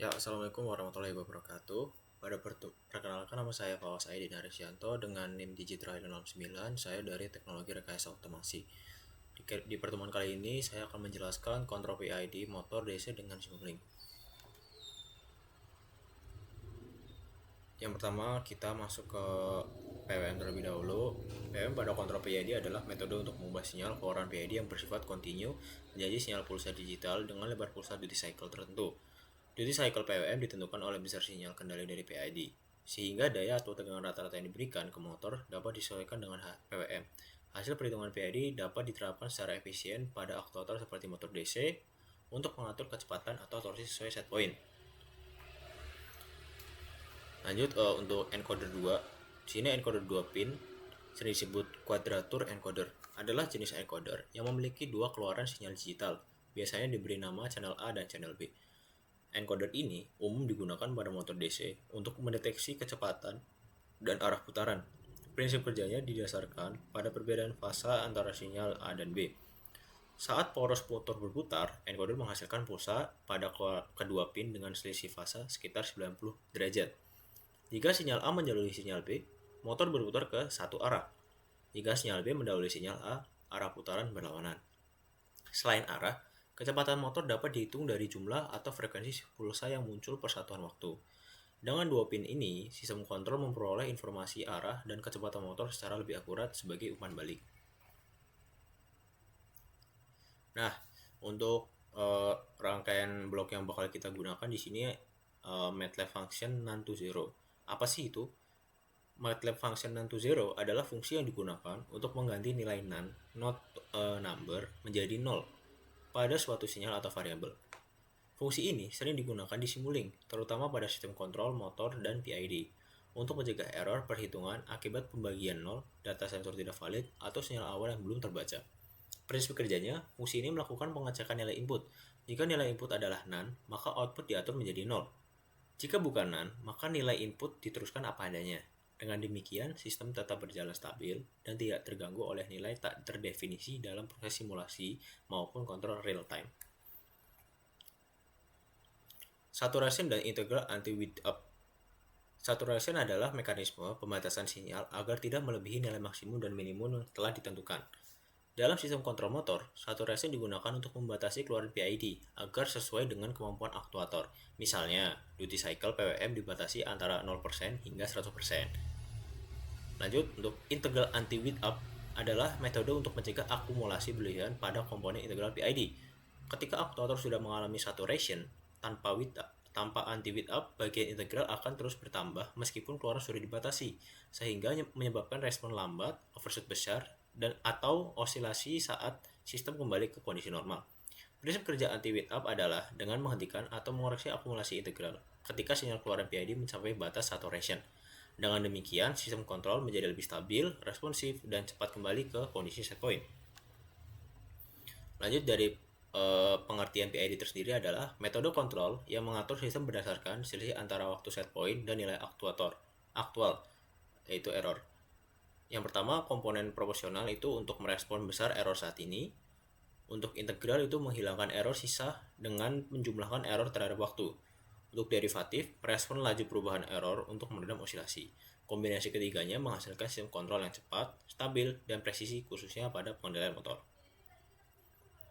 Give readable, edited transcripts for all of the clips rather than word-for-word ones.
Ya, Assalamualaikum warahmatullahi wabarakatuh. Perkenalkan nama saya Fawas Aidin Harisyanto dengan NIM Digitra 09. Saya dari Teknologi Rekayasa Otomasi. Di pertemuan kali ini saya akan menjelaskan kontrol PID motor DC dengan Simulink. Yang pertama, kita masuk ke PWM terlebih dahulu. PWM pada kontrol PID adalah metode untuk mengubah sinyal keluaran PID yang bersifat kontinu menjadi sinyal pulsa digital dengan lebar pulsa duty cycle tertentu. Duty cycle PWM ditentukan oleh besar sinyal kendali dari PID, sehingga daya atau tegangan rata-rata yang diberikan ke motor dapat disesuaikan dengan PWM. Hasil perhitungan PID dapat diterapkan secara efisien pada aktuator seperti motor DC untuk mengatur kecepatan atau torsi sesuai set point. Lanjut untuk encoder 2. Sini encoder 2 pin sering disebut quadrature encoder adalah jenis encoder yang memiliki dua keluaran sinyal digital. Biasanya diberi nama channel A dan channel B. Encoder ini umum digunakan pada motor DC untuk mendeteksi kecepatan dan arah putaran. Prinsip kerjanya didasarkan pada perbedaan fasa antara sinyal A dan B. Saat poros motor berputar, encoder menghasilkan pulsa pada kedua pin dengan selisih fasa sekitar 90 derajat. Jika sinyal A menjaluri sinyal B, motor berputar ke satu arah. Jika sinyal B mendahului sinyal A, arah putaran berlawanan. Selain arah, kecepatan motor dapat dihitung dari jumlah atau frekuensi pulsa yang muncul per satuan waktu. Dengan dua pin ini, sistem kontrol memperoleh informasi arah dan kecepatan motor secara lebih akurat sebagai umpan balik. Nah, untuk rangkaian blok yang bakal kita gunakan di sini MATLAB function none to zero. Apa sih itu? MATLAB function none to zero adalah fungsi yang digunakan untuk mengganti nilai none, not number, menjadi 0 pada suatu sinyal atau variabel. Fungsi ini sering digunakan di Simulink, terutama pada sistem kontrol motor dan PID, untuk mencegah error perhitungan akibat pembagian 0, data sensor tidak valid, atau sinyal awal yang belum terbaca. Prinsip kerjanya, fungsi ini melakukan pengecekan nilai input. Jika nilai input adalah none, maka output diatur menjadi 0. Jika bukan none, maka nilai input diteruskan apa adanya. Dengan demikian, sistem tetap berjalan stabil dan tidak terganggu oleh nilai tak terdefinisi dalam proses simulasi maupun kontrol real time. Saturation dan integral anti-width up. Saturation adalah mekanisme pembatasan sinyal agar tidak melebihi nilai maksimum dan minimum yang telah ditentukan. Dalam sistem kontrol motor, saturation digunakan untuk membatasi keluaran PID agar sesuai dengan kemampuan aktuator. Misalnya, duty cycle PWM dibatasi antara 0% hingga 100%. Lanjut, untuk integral anti-width up adalah metode untuk mencegah akumulasi berlebihan pada komponen integral PID. Ketika aktuator sudah mengalami saturation tanpa anti-width up, bagian integral akan terus bertambah meskipun keluaran sudah dibatasi, sehingga menyebabkan respon lambat, overshoot besar, dan atau osilasi saat sistem kembali ke kondisi normal. Prinsip kerja anti-width up adalah dengan menghentikan atau mengoreksi akumulasi integral ketika sinyal keluaran PID mencapai batas saturation. Dengan demikian, sistem kontrol menjadi lebih stabil, responsif, dan cepat kembali ke kondisi set point. Lanjut dari pengertian PID tersendiri adalah metode kontrol yang mengatur sistem berdasarkan selisih antara waktu set point dan nilai aktual, yaitu error. Yang pertama, komponen proporsional itu untuk merespon besar error saat ini. Untuk integral itu menghilangkan error sisa dengan menjumlahkan error terhadap waktu. Untuk derivatif, respon laju perubahan error untuk meredam osilasi. Kombinasi ketiganya menghasilkan sistem kontrol yang cepat, stabil, dan presisi khususnya pada pengendalian motor.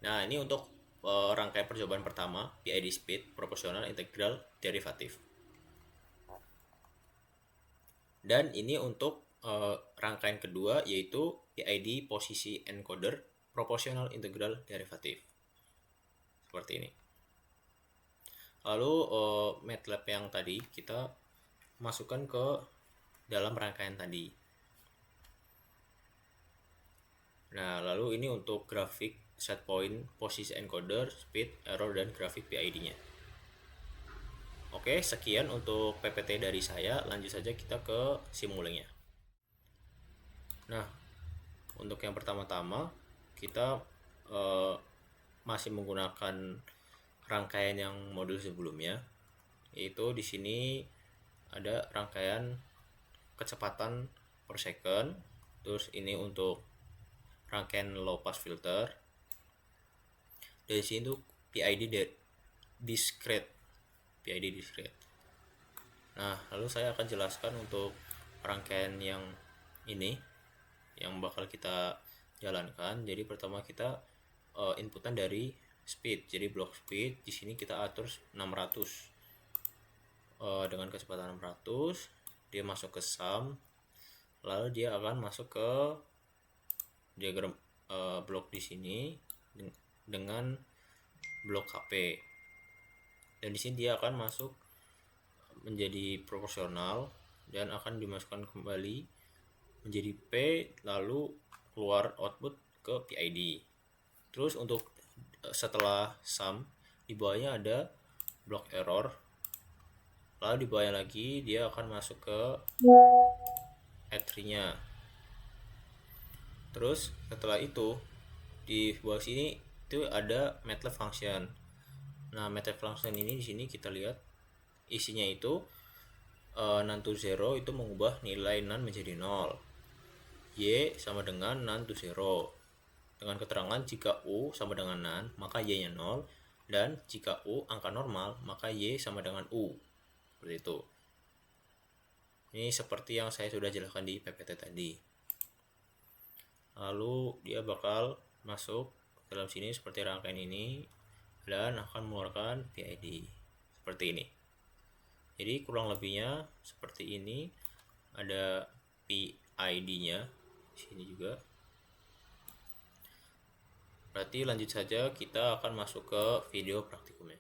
Nah, ini untuk rangkaian percobaan pertama, PID speed, proporsional, integral, derivatif. Dan ini untuk rangkaian kedua yaitu PID posisi encoder, proporsional, integral, derivatif. Seperti ini. Lalu MATLAB yang tadi kita masukkan ke dalam rangkaian tadi. Nah, lalu ini untuk grafik set point, posisi encoder, speed, error, dan grafik PID-nya. Oke, sekian untuk PPT dari saya. Lanjut saja kita ke Simulink-nya. Nah, untuk yang pertama-tama kita masih menggunakan rangkaian yang modul sebelumnya, yaitu di sini ada rangkaian kecepatan per second. Terus ini untuk rangkaian low pass filter. Dari sini tuh PID discrete PID discrete. Nah, lalu saya akan jelaskan untuk rangkaian yang ini yang bakal kita jalankan. Jadi pertama kita inputan dari speed. Jadi block speed di sini kita atur 600. Dengan kecepatan 600 dia masuk ke sum, lalu dia akan masuk ke diagram blok di sini dengan blok HP, dan di sini dia akan masuk menjadi proporsional dan akan dimasukkan kembali menjadi P, lalu keluar output ke PID. Terus untuk setelah sum di bawahnya ada blok error, lalu di bawahnya lagi dia akan masuk ke add nya. Terus setelah itu di bawah sini itu ada MATLAB function. Nah, MATLAB function ini di sini kita lihat isinya itu none to zero itu mengubah nilai none menjadi 0. Y sama dengan none to zero. Dengan keterangan jika U sama dengan none, maka Y-nya 0, dan jika U angka normal, maka Y sama dengan U. Seperti itu. Ini seperti yang saya sudah jelaskan di PPT tadi. Lalu dia bakal masuk ke dalam sini seperti rangkaian ini dan akan mengeluarkan PID seperti ini. Jadi kurang lebihnya seperti ini, ada PID-nya di sini juga. Berarti lanjut saja, kita akan masuk ke video praktikumnya.